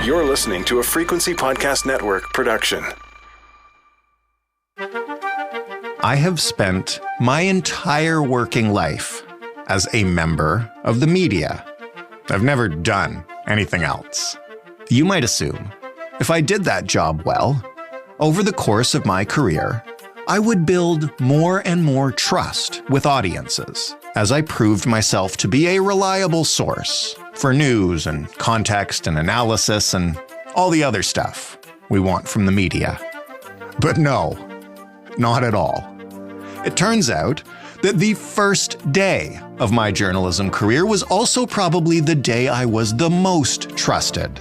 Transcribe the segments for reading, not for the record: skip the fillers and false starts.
You're listening to a Frequency Podcast Network production. I have spent my entire working life as a member of the media. I've never done anything else. You might assume, if I did that job well, over the course of my career, I would build more and more trust with audiences as I proved myself to be a reliable source for news and context and analysis and all the other stuff we want from the media. But no, not at all. It turns out that the first day of my journalism career was also probably the day I was the most trusted.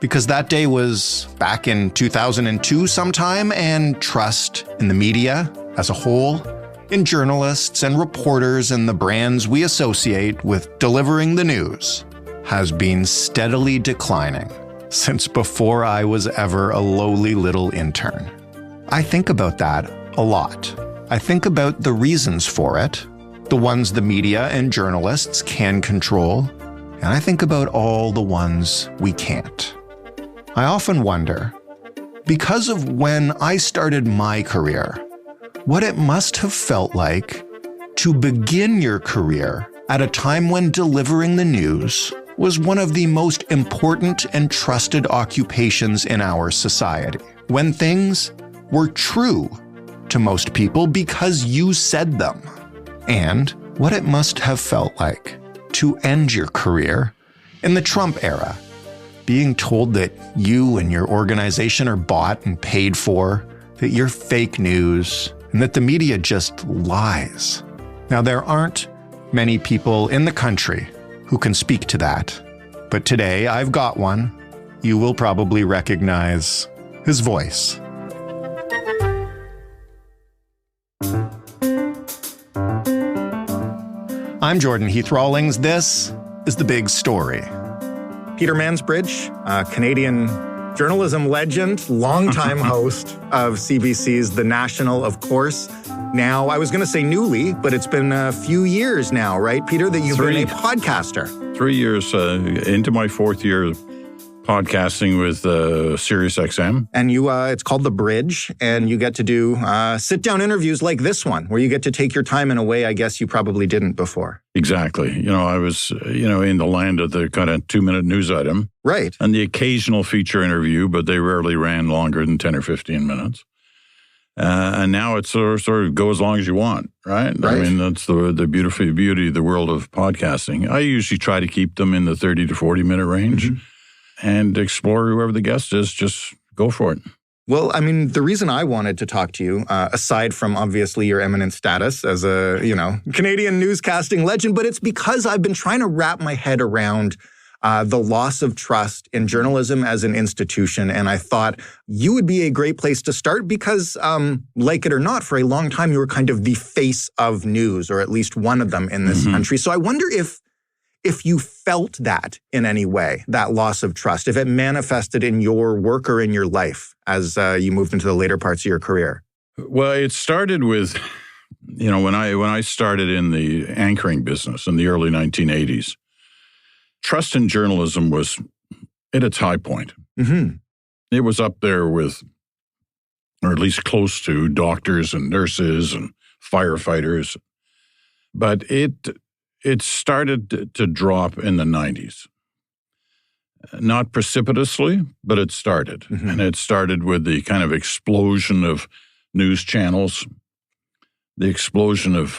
Because that day was back in 2002 sometime, and trust in the media as a whole, in journalists and reporters and the brands we associate with delivering the news, has been steadily declining since before I was ever a lowly little intern. I think about that a lot. I think about the reasons for it, the ones the media and journalists can control, and I think about all the ones we can't. I often wonder, because of when I started my career, what it must have felt like to begin your career at a time when delivering the news was one of the most important and trusted occupations in our society, when things were true to most people because you said them, and what it must have felt like to end your career in the Trump era, being told that you and your organization are bought and paid for, that you're fake news, and that the media just lies. Now, there aren't many people in the country who can speak to that, but today I've got one. You will probably recognize his voice. I'm Jordan Heath Rawlings. This is The Big Story. Peter Mansbridge, Canadian journalism legend, longtime host of CBC's The National, of course. Now, I was going to say newly, but it's been a few years now, right, Peter, that you've been a podcaster. 3 years into my fourth year podcasting with SiriusXM. And you, it's called The Bridge, and you get to do sit-down interviews like this one, where you get to take your time in a way I guess you probably didn't before. Exactly. You know, I was, in the land of the kind of 2-minute news item. Right. And the occasional feature interview, but they rarely ran longer than 10 or 15 minutes. And now it sort of go as long as you want, right? I mean, that's the beauty of the world of podcasting. I usually try to keep them in the 30 to 40-minute range. Mm-hmm. And explore whoever the guest is, just go for it. Well, I mean, the reason I wanted to talk to you, aside from obviously your eminent status as a, Canadian newscasting legend, but it's because I've been trying to wrap my head around the loss of trust in journalism as an institution. And I thought you would be a great place to start because, like it or not, for a long time, you were kind of the face of news, or at least one of them in this country. So I wonder if you felt that in any way, that loss of trust, if it manifested in your work or in your life as you moved into the later parts of your career. Well, it started with, when I started in the anchoring business in the early 1980s, trust in journalism was at its high point. Mm-hmm. It was up there with, or at least close to, doctors and nurses and firefighters. But it started to drop in the 90s. Not precipitously, but it started. Mm-hmm. And it started with the kind of explosion of news channels, the explosion of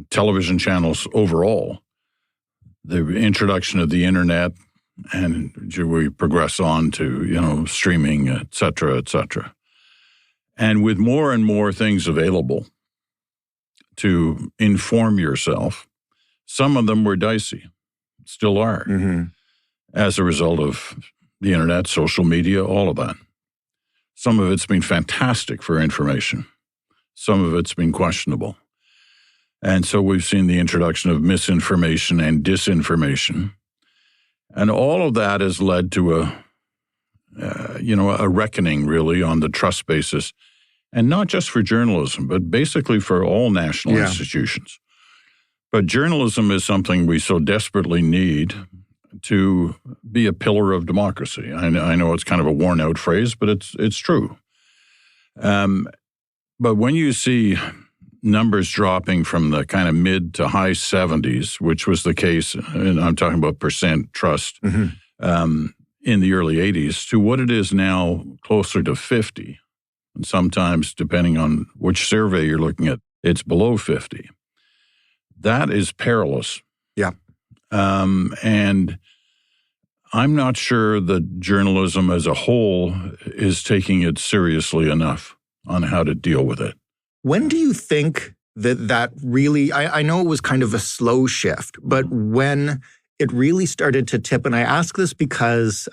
television channels overall, the introduction of the internet, and we progress on to, streaming, et cetera, et cetera. And with more and more things available to inform yourself, some of them were dicey, still are, as a result of the internet, social media, all of that. Some of it's been fantastic for information. Some of it's been questionable. And so we've seen the introduction of misinformation and disinformation. And all of that has led to a reckoning, really, on the trust basis. And not just for journalism, but basically for all national institutions. But journalism is something we so desperately need to be a pillar of democracy. I know it's kind of a worn-out phrase, but it's true. But when you see numbers dropping from the kind of mid to high 70s, which was the case, and I'm talking about percent trust, in the early 80s, to what it is now, closer to 50. And sometimes, depending on which survey you're looking at, it's below 50. That is perilous. Yeah. And I'm not sure that journalism as a whole is taking it seriously enough on how to deal with it. When do you think that really, I know it was kind of a slow shift, but when it really started to tip, and I ask this because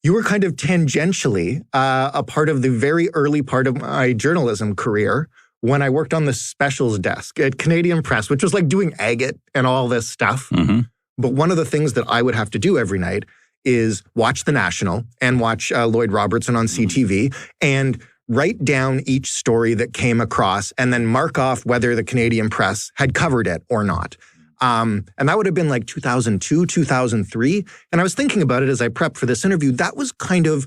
you were kind of tangentially a part of the very early part of my journalism career when I worked on the specials desk at Canadian Press, which was like doing agate and all this stuff. Mm-hmm. But one of the things that I would have to do every night is watch The National and watch Lloyd Robertson on CTV and write down each story that came across and then mark off whether the Canadian Press had covered it or not. And that would have been like 2002, 2003. And I was thinking about it as I prepped for this interview. That was kind of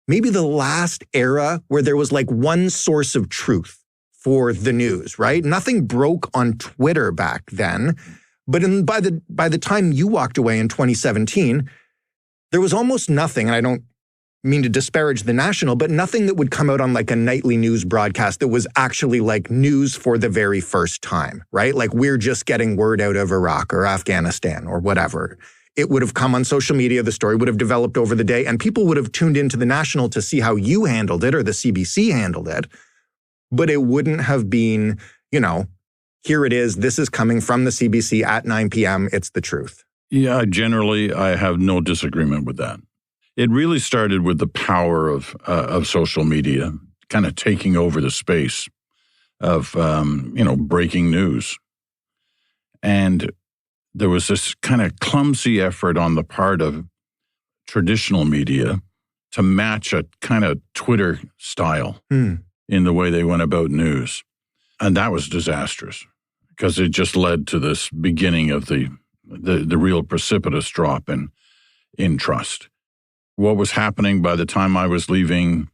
maybe the last era where there was like one source of truth for the news, right? Nothing broke on Twitter back then. But by the time you walked away in 2017, there was almost nothing, and I don't mean to disparage The National, but nothing that would come out on like a nightly news broadcast that was actually like news for the very first time, right? Like we're just getting word out of Iraq or Afghanistan or whatever. It would have come on social media, the story would have developed over the day, and people would have tuned into The National to see how you handled it or the CBC handled it. But it wouldn't have been, here it is, this is coming from the CBC at 9 p.m., it's the truth. Yeah, generally, I have no disagreement with that. It really started with the power of social media, kind of taking over the space of, breaking news. And there was this kind of clumsy effort on the part of traditional media to match a kind of Twitter style in the way they went about news. And that was disastrous because it just led to this beginning of the real precipitous drop in trust. What was happening by the time I was leaving,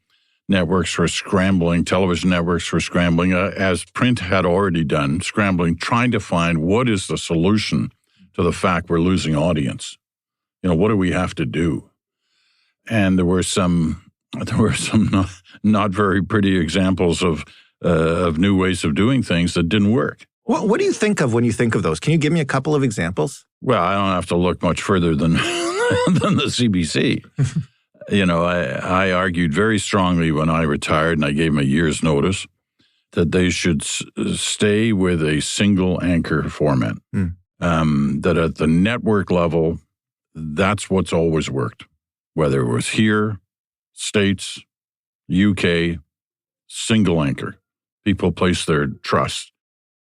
networks were scrambling, television networks were scrambling, as print had already done, scrambling, trying to find what is the solution to the fact we're losing audience. What do we have to do? And there were some not very pretty examples of new ways of doing things that didn't work. What do you think of when you think of those? Can you give me a couple of examples? Well, I don't have to look much further than the CBC. I argued very strongly when I retired, and I gave them a year's notice, that they should stay with a single anchor format. That at the network level, that's what's always worked. Whether it was here, States, UK, single anchor. People place their trust.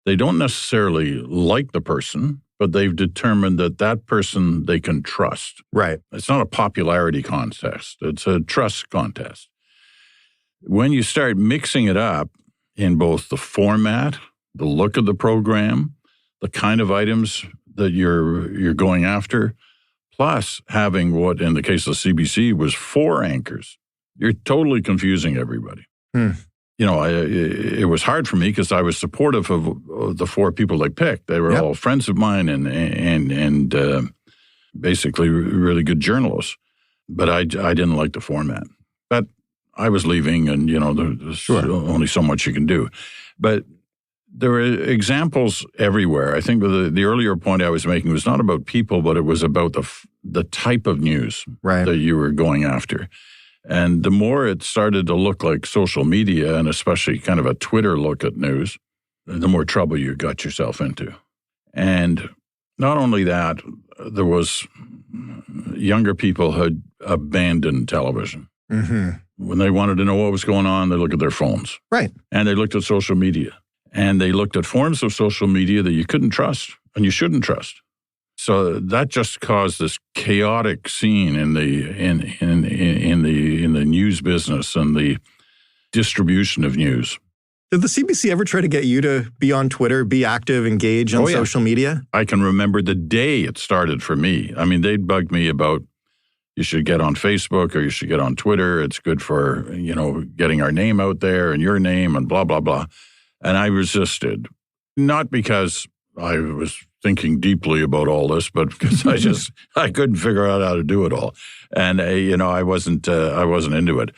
They don't necessarily like the person, but they've determined that person they can trust. Right. It's not a popularity contest. It's a trust contest. When you start mixing it up in both the format, the look of the program, the kind of items that you're going after, plus having what, in the case of the CBC, was 4 anchors, you're totally confusing everybody. It was hard for me because I was supportive of the 4 people they picked. They were all friends of mine and basically really good journalists. But I didn't like the format. But I was leaving, and there's only so much you can do. But there were examples everywhere. I think the earlier point I was making was not about people, but it was about the type of news that you were going after. And the more it started to look like social media, and especially kind of a Twitter look at news, the more trouble you got yourself into. And not only that, there was younger people had abandoned television. Mm-hmm. When they wanted to know what was going on, they looked at their phones. Right. And they looked at social media. And they looked at forms of social media that you couldn't trust and you shouldn't trust. So that just caused this chaotic scene in the news business and the distribution of news. Did the CBC ever try to get you to be on Twitter, be active, engage on social media? I can remember the day it started for me. I mean, they'd bugged me about, you should get on Facebook or you should get on Twitter. It's good for, getting our name out there and your name and blah, blah, blah. And I resisted, not because I was thinking deeply about all this, but because I couldn't figure out how to do it all. And, I wasn't into it.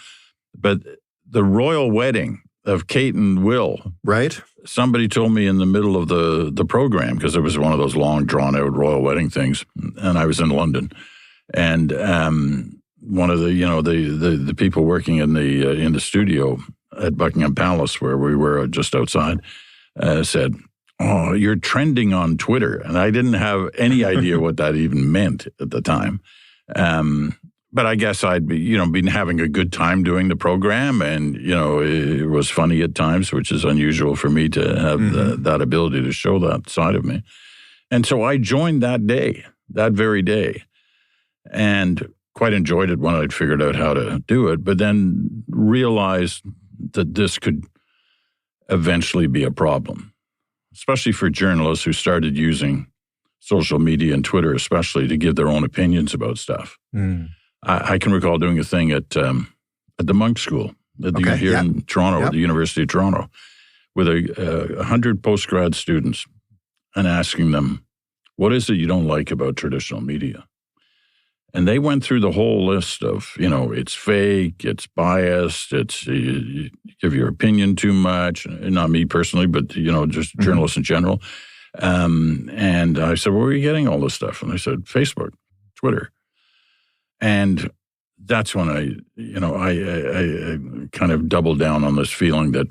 But the royal wedding of Kate and Will. Right. Somebody told me in the middle of the program, because it was one of those long, drawn-out royal wedding things, and I was in London. And one of the people working in the studio at Buckingham Palace, where we were just outside, said, "Oh, you're trending on Twitter." And I didn't have any idea what that even meant at the time. But I guess I'd been having a good time doing the program, and, it was funny at times, which is unusual for me to have that ability to show that side of me. And so I joined that very day, and quite enjoyed it when I'd figured out how to do it, but then realized that this could eventually be a problem, especially for journalists who started using social media and Twitter especially to give their own opinions about stuff. I can recall doing a thing at the Monk School here in Toronto, at the University of Toronto, with 100 postgrad students, and asking them, what is it you don't like about traditional media? And they went through the whole list of, it's fake, it's biased, you give your opinion too much, not me personally, but, just journalists in general. And I said, where are you getting all this stuff? And they said, Facebook, Twitter. And that's when I kind of doubled down on this feeling that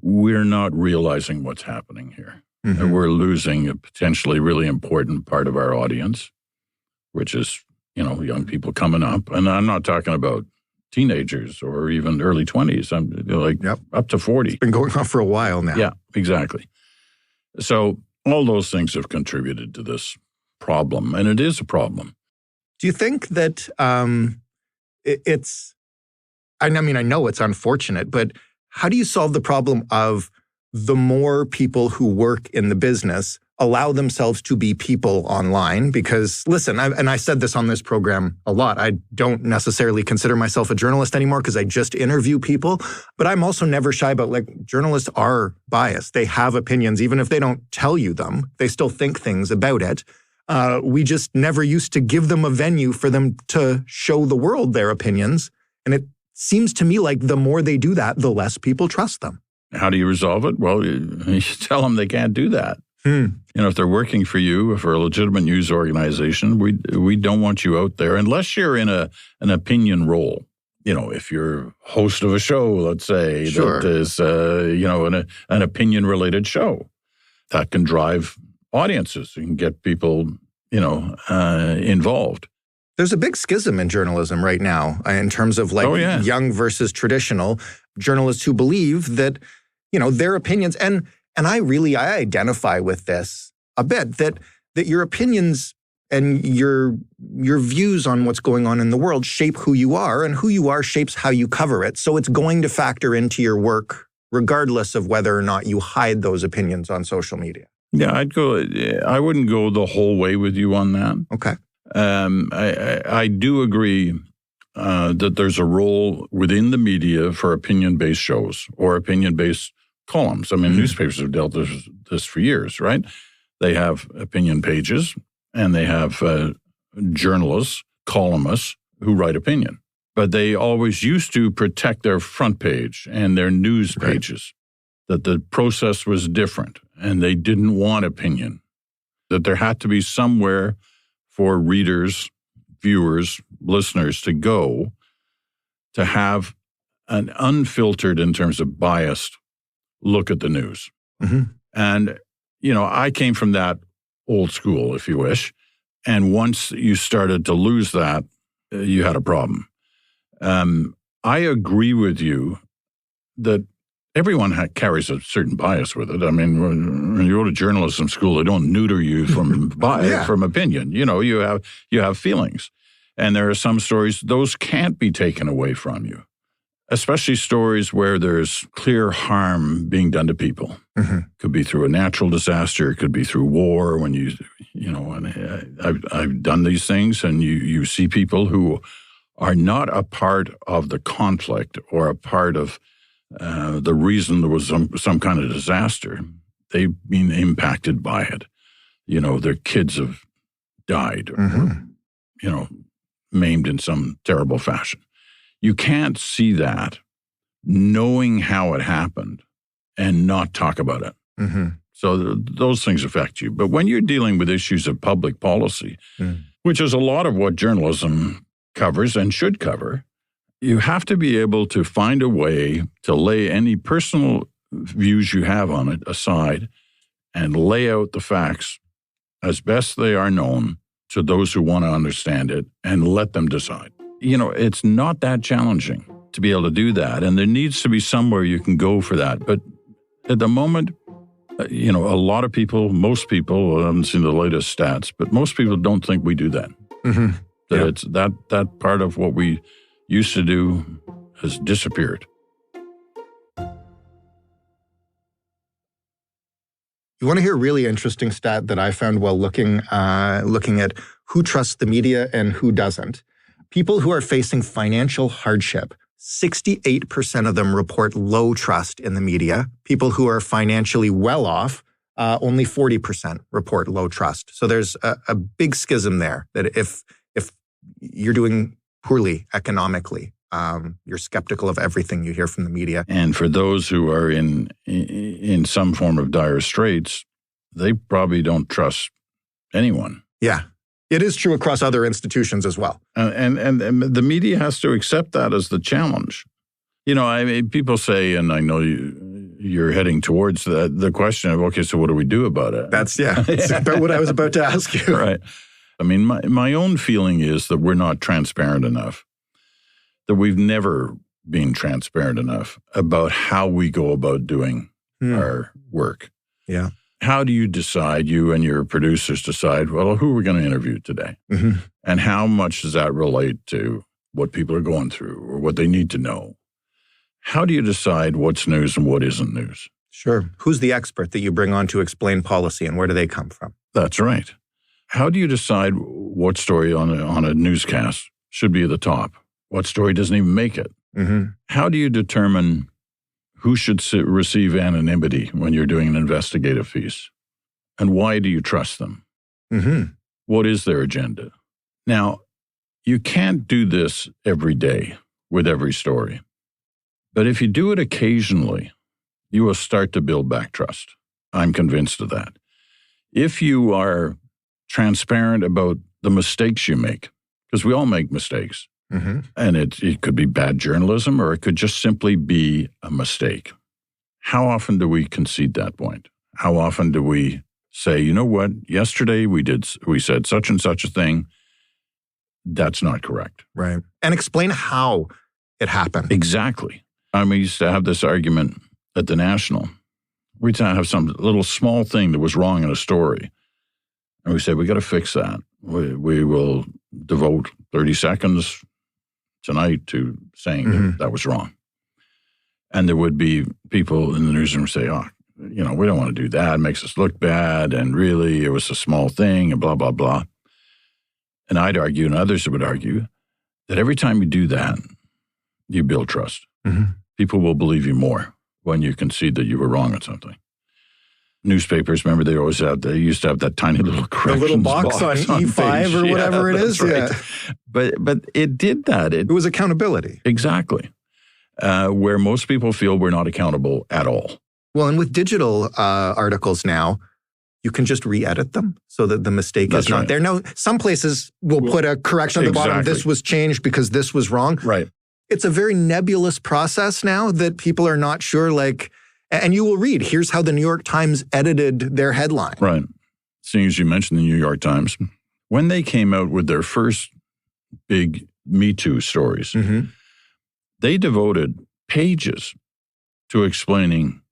we're not realizing what's happening here. And we're losing a potentially really important part of our audience, which is, young people coming up. And I'm not talking about teenagers or even early 20s. I'm up to 40. It's been going on for a while now. Yeah, exactly. So all those things have contributed to this problem, and it is a problem. Do you think that it's, I know it's unfortunate, but how do you solve the problem of the more people who work in the business allow themselves to be people online? Because, listen, I said this on this program a lot, I don't necessarily consider myself a journalist anymore because I just interview people, but I'm also never shy about, journalists are biased. They have opinions, even if they don't tell you them, they still think things about it. We just never used to give them a venue for them to show the world their opinions. And it seems to me like the more they do that, the less people trust them. How do you resolve it? Well, you tell them they can't do that. If they're working for you, for a legitimate news organization, we don't want you out there unless you're in an opinion role. If you're host of a show, let's say, that is, an opinion-related show, that can drive audiences. You can get people, involved. There's a big schism in journalism right now in terms of young versus traditional journalists who believe that, their opinions, and I identify with this a bit, that your opinions and your views on what's going on in the world shape who you are, and who you are shapes how you cover it. So it's going to factor into your work regardless of whether or not you hide those opinions on social media. Yeah, I wouldn't go the whole way with you on that. Okay. I do agree that there's a role within the media for opinion-based shows or opinion-based columns. I mean, newspapers have dealt with this for years, right? They have opinion pages, and they have journalists, columnists who write opinion. But they always used to protect their front page and their news pages, that the process was different, and they didn't want opinion, that there had to be somewhere for readers, viewers, listeners to go to have an unfiltered, in terms of biased, look at the news. And, I came from that old school, if you wish. And once you started to lose that, you had a problem. I agree with you that everyone carries a certain bias with it. I mean, when you go to journalism school, they don't neuter you from from opinion. You have feelings. And there are some stories, those can't be taken away from you. especially stories where there's clear harm being done to people. Could be through a natural disaster. It could be through war. When I've done these things, and you see people who are not a part of the conflict or a part of the reason there was some kind of disaster. They've been impacted by it. Their kids have died or, maimed in some terrible fashion. You can't see that knowing how it happened and not talk about it. So those things affect you. But when you're dealing with issues of public policy, which is a lot of what journalism covers and should cover, you have to be able to find a way to lay any personal views you have on it aside and lay out the facts as best they are known to those who want to understand it and let them decide. It's not that challenging to be able to do that, and there needs to be somewhere you can go for that. But at the moment, a lot of people, most people, I haven't seen the latest stats, but most people don't think we do that. It's that part of what we used to do has disappeared. You want to hear a really interesting stat that I found while looking at who trusts the media and who doesn't. People who are facing financial hardship, 68% of them report low trust in the media. People who are financially well off, only 40% report low trust. So there's a big schism there that if you're doing poorly economically, you're skeptical of everything you hear from the media. And for those who are in some form of dire straits, they probably don't trust anyone. Yeah. It is true across other institutions as well. And the media has to accept that as the challenge. People say, and I know you're heading towards the question of, okay, so what do we do about it? That's about what I was about to ask you. Right. I mean, my own feeling is that we're not transparent enough, that we've never been transparent enough about how we go about doing our work. Yeah. How do you decide, you and your producers decide, well, who are we going to interview today? And how much does that relate to what people are going through or what they need to know? How do you decide what's news and what isn't news? Sure. Who's the expert that you bring on to explain policy and where do they come from? That's right. How do you decide what story on a newscast should be at the top? What story doesn't even make it? How do you determine who should receive anonymity when you're doing an investigative piece? And why do you trust them? What is their agenda? Now, you can't do this every day with every story. But if you do it occasionally, you will start to build back trust. I'm convinced of that. If you are transparent about the mistakes you make, because we all make mistakes, and it could be bad journalism or it could just simply be a mistake. How often do we concede that point? How often do we say, you know what, yesterday we said such and such a thing, that's not correct. Right. And explain how it happened. Exactly. We used to have this argument at the National. We'd have some little small thing that was wrong in a story. And we said, we got to fix that. We will devote 30 seconds tonight to saying that was wrong. And there would be people in the newsroom say, we don't want to do that. It makes us look bad. And really, it was a small thing and blah, blah, blah. And I'd argue, and others would argue, that every time you do that, you build trust. People will believe you more when you concede that you were wrong on something. Newspapers, remember, they used to have that tiny little corrections box on E5 or whatever it is. Right. Yeah. But it did that. It was accountability. Exactly. Where most people feel we're not accountable at all. Well, and with digital articles now, you can just re-edit them so that the mistake is not there. Now, some places will put a correction at the bottom. This was changed because this was wrong. Right. It's a very nebulous process now that people are not sure, and you will read, here's how the New York Times edited their headline. Right. Seeing as you mentioned the New York Times, when they came out with their first big Me Too stories, they devoted pages to explaining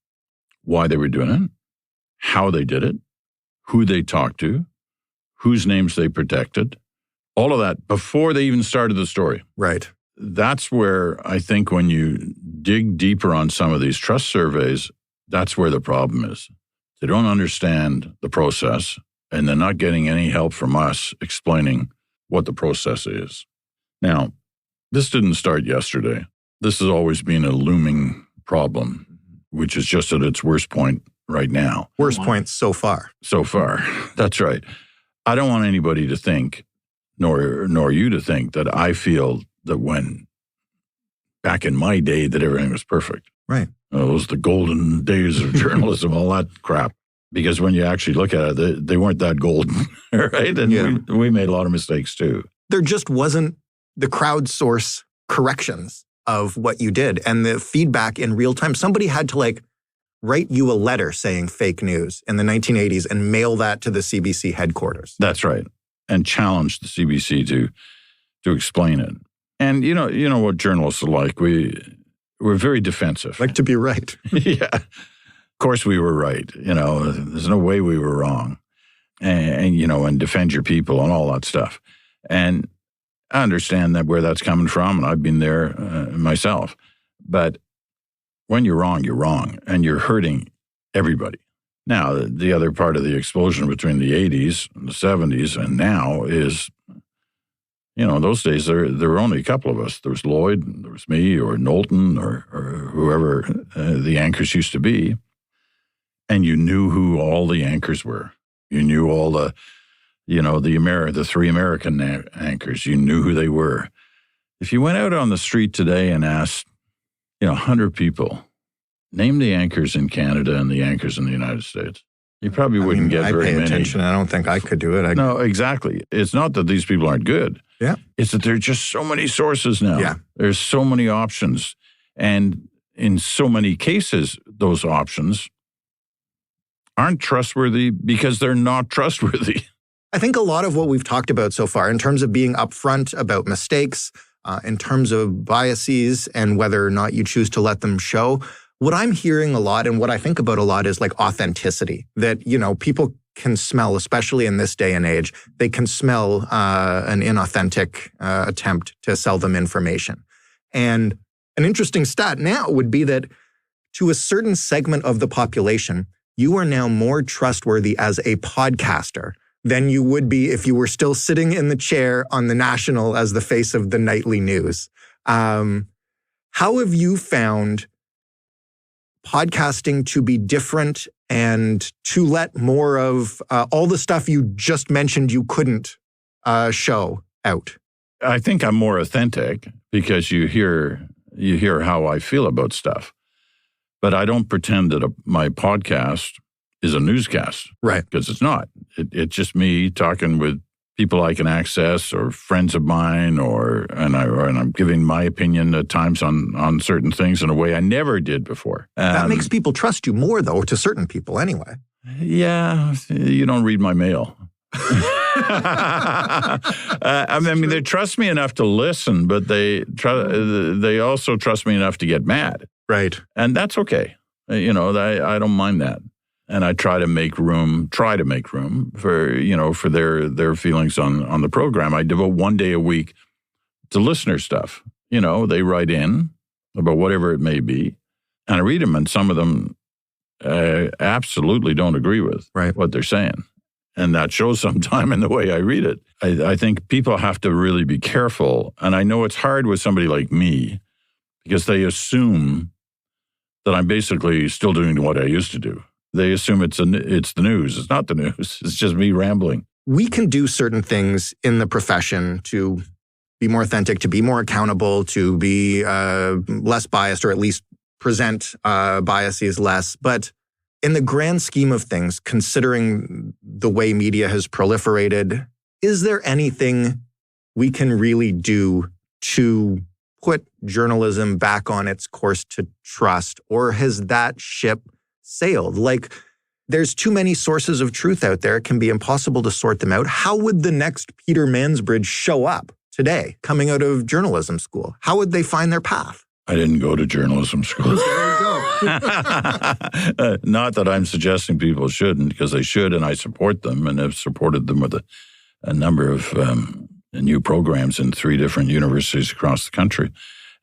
why they were doing it, how they did it, who they talked to, whose names they protected, all of that before they even started the story. Right. that's where I think when you dig deeper on some of these trust surveys, that's where the problem is. They don't understand the process, and they're not getting any help from us explaining what the process is. Now, this didn't start yesterday. This has always been a looming problem, which is just at its worst point right now. Worst point so far. So far. That's right. I don't want anybody to think, nor you to think, that I feel that when back in my day that everything was perfect. Right. Those the golden days of journalism, all that crap. Because when you actually look at it, they weren't that golden, right? And we made a lot of mistakes too. There just wasn't the crowdsource corrections of what you did and the feedback in real time. Somebody had to write you a letter saying fake news in the 1980s and mail that to the CBC headquarters. That's right. And challenge the CBC to explain it. And you know what journalists are like. We're very defensive. Like to be right. Yeah. Of course we were right. There's no way we were wrong. And defend your people and all that stuff. And I understand that where that's coming from, and I've been there myself. But when you're wrong, and you're hurting everybody. Now, the other part of the explosion between the 80s and the 70s and now is, those days there were only a couple of us. There was Lloyd, there was me, or Knowlton, or whoever the anchors used to be. And you knew who all the anchors were. You knew all the three American anchors. You knew who they were. If you went out on the street today and asked, 100 people, name the anchors in Canada and the anchors in the United States, you probably wouldn't get very many. I pay attention. I don't think I could do it. No, exactly. It's not that these people aren't good. Yeah. It's that there are just so many sources now. Yeah. There's so many options. And in so many cases, those options aren't trustworthy because they're not trustworthy. I think a lot of what we've talked about so far in terms of being upfront about mistakes, in terms of biases and whether or not you choose to let them show, what I'm hearing a lot and what I think about a lot is authenticity. That, people can smell, especially in this day and age, they can smell an inauthentic attempt to sell them information. And an interesting stat now would be that to a certain segment of the population, you are now more trustworthy as a podcaster than you would be if you were still sitting in the chair on the National as the face of the nightly news. How have you found podcasting to be different and to let more of all the stuff you just mentioned you couldn't show out? I think I'm more authentic because you hear how I feel about stuff. But I don't pretend that my podcast is a newscast. Right. Because it's not. It's just me talking with people I can access or friends of mine, and I'm giving my opinion at times on certain things in a way I never did before. That makes people trust you more, though, to certain people anyway. Yeah, you don't read my mail. They trust me enough to listen, but they also trust me enough to get mad. Right. And that's okay. I don't mind that. And I try to make room for their feelings on the program. I devote one day a week to listener stuff. They write in about whatever it may be, and I read them, and some of them absolutely don't agree with what they're saying. And that shows sometime in the way I read it. I think people have to really be careful. And I know it's hard with somebody like me because they assume that I'm basically still doing what I used to do. They assume it's the news. It's not the news. It's just me rambling. We can do certain things in the profession to be more authentic, to be more accountable, to be less biased, or at least present biases less. But in the grand scheme of things, considering the way media has proliferated, is there anything we can really do to put journalism back on its course to trust, or has that ship sailed? There's too many sources of truth out there. It can be impossible to sort them out. How would the next Peter Mansbridge show up today, coming out of journalism school? How would they find their path? I didn't go to journalism school. There you go. Not that I'm suggesting people shouldn't, because they should, and I support them and have supported them with a number of new programs in 3 different universities across the country.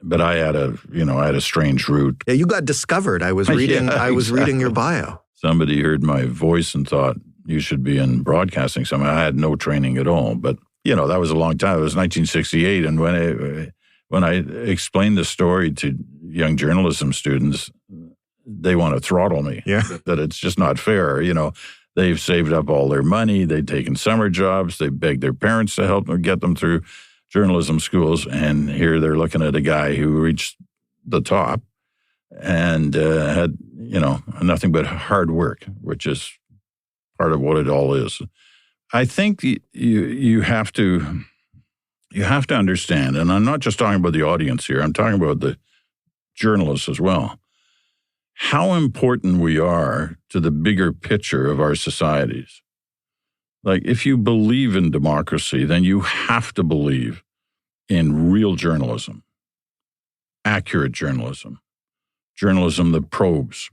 But I had a strange route. Yeah, you got discovered. I was reading. Yeah, I was exactly. reading your bio. Somebody heard my voice and thought you should be in broadcasting. So I had no training at all. But that was a long time. It was 1968, and when I explained the story to young journalism students, they want to throttle me. Yeah, that it's just not fair. They've saved up all their money. They've taken summer jobs. They begged their parents to help them get them through journalism schools, and here they're looking at a guy who reached the top and had, nothing but hard work, which is part of what it all is. I think you have to understand, and I'm not just talking about the audience here, I'm talking about the journalists as well, how important we are to the bigger picture of our societies. Like, if you believe in democracy, then you have to believe in real journalism, accurate journalism that probes,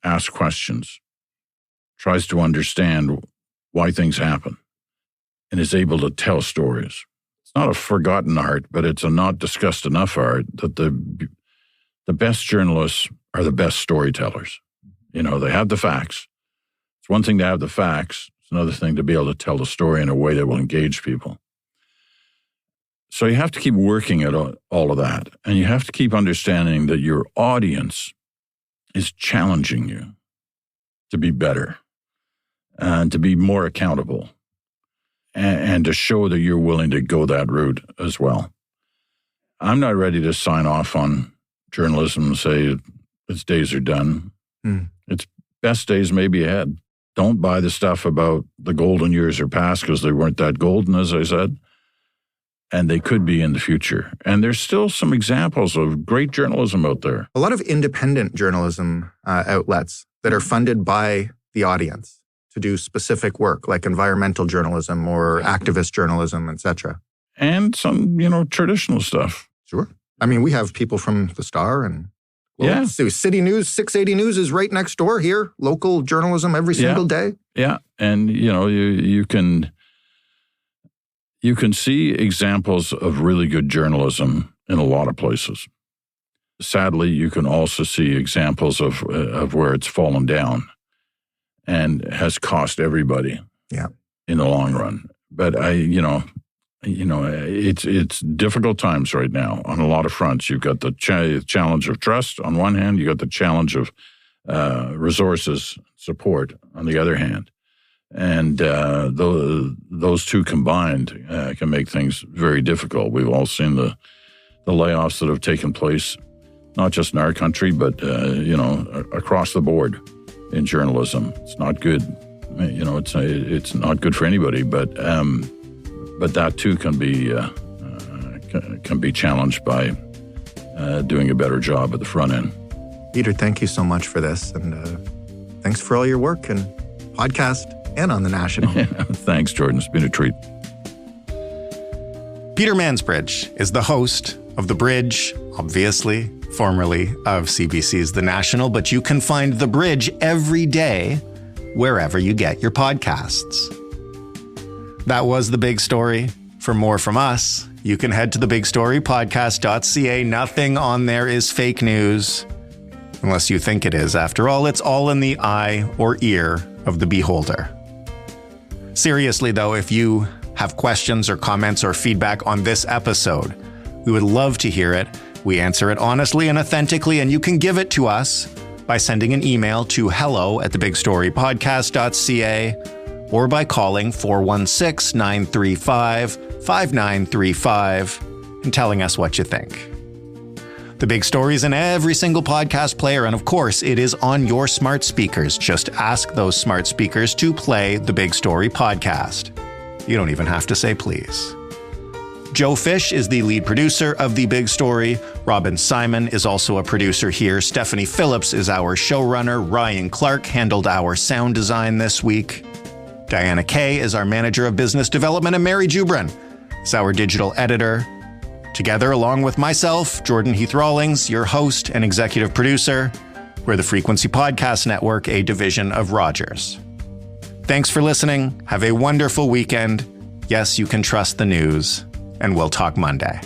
asks questions, tries to understand why things happen, and is able to tell stories. It's not a forgotten art, but it's a not discussed enough art that the best journalists are the best storytellers. They have the facts. It's one thing to have the facts. Another thing to be able to tell the story in a way that will engage people. So you have to keep working at all of that. And you have to keep understanding that your audience is challenging you to be better and to be more accountable and to show that you're willing to go that route as well. I'm not ready to sign off on journalism and say its days are done. Its best days may be ahead. Don't buy the stuff about the golden years are past, because they weren't that golden, as I said, and they could be in the future. And there's still some examples of great journalism out there. A lot of independent journalism outlets that are funded by the audience to do specific work, like environmental journalism or activist journalism, etc. And some, traditional stuff. Sure. I mean, we have people from the Star and City News, 680 News is right next door here. Local journalism every single day. Yeah, and you can see examples of really good journalism in a lot of places. Sadly, you can also see examples of where it's fallen down and has cost everybody. Yeah. In the long run. But it's difficult times right now on a lot of fronts. You've got the challenge of trust on one hand. You got the challenge of resources, support on the other hand. And those two combined can make things very difficult. We've all seen the layoffs that have taken place, not just in our country, but across the board in journalism. It's not good. It's not good for anybody. But that too can be challenged by doing a better job at the front end. Peter, thank you so much for this, and thanks for all your work and podcast and on the National. Thanks, Jordan. It's been a treat. Peter Mansbridge is the host of The Bridge, obviously, formerly of CBC's The National, but you can find The Bridge every day wherever you get your podcasts. That was The Big Story. For more from us, you can head to thebigstorypodcast.ca. Nothing on there is fake news, unless you think it is. After all, it's all in the eye or ear of the beholder. Seriously, though, if you have questions or comments or feedback on this episode, we would love to hear it. We answer it honestly and authentically, and you can give it to us by sending an email to hello@thebigstorypodcast.ca or by calling 416-935-5935 and telling us what you think. The Big Story is in every single podcast player, and of course, it is on your smart speakers. Just ask those smart speakers to play The Big Story podcast. You don't even have to say please. Joe Fish is the lead producer of The Big Story. Robin Simon is also a producer here. Stephanie Phillips is our showrunner. Ryan Clark handled our sound design this week. Diana Kay is our manager of business development, and Mary Jubrin is our digital editor. Together, along with myself, Jordan Heath Rawlings, your host and executive producer, we're the Frequency Podcast Network, a division of Rogers. Thanks for listening. Have a wonderful weekend. Yes, you can trust the news, and we'll talk Monday.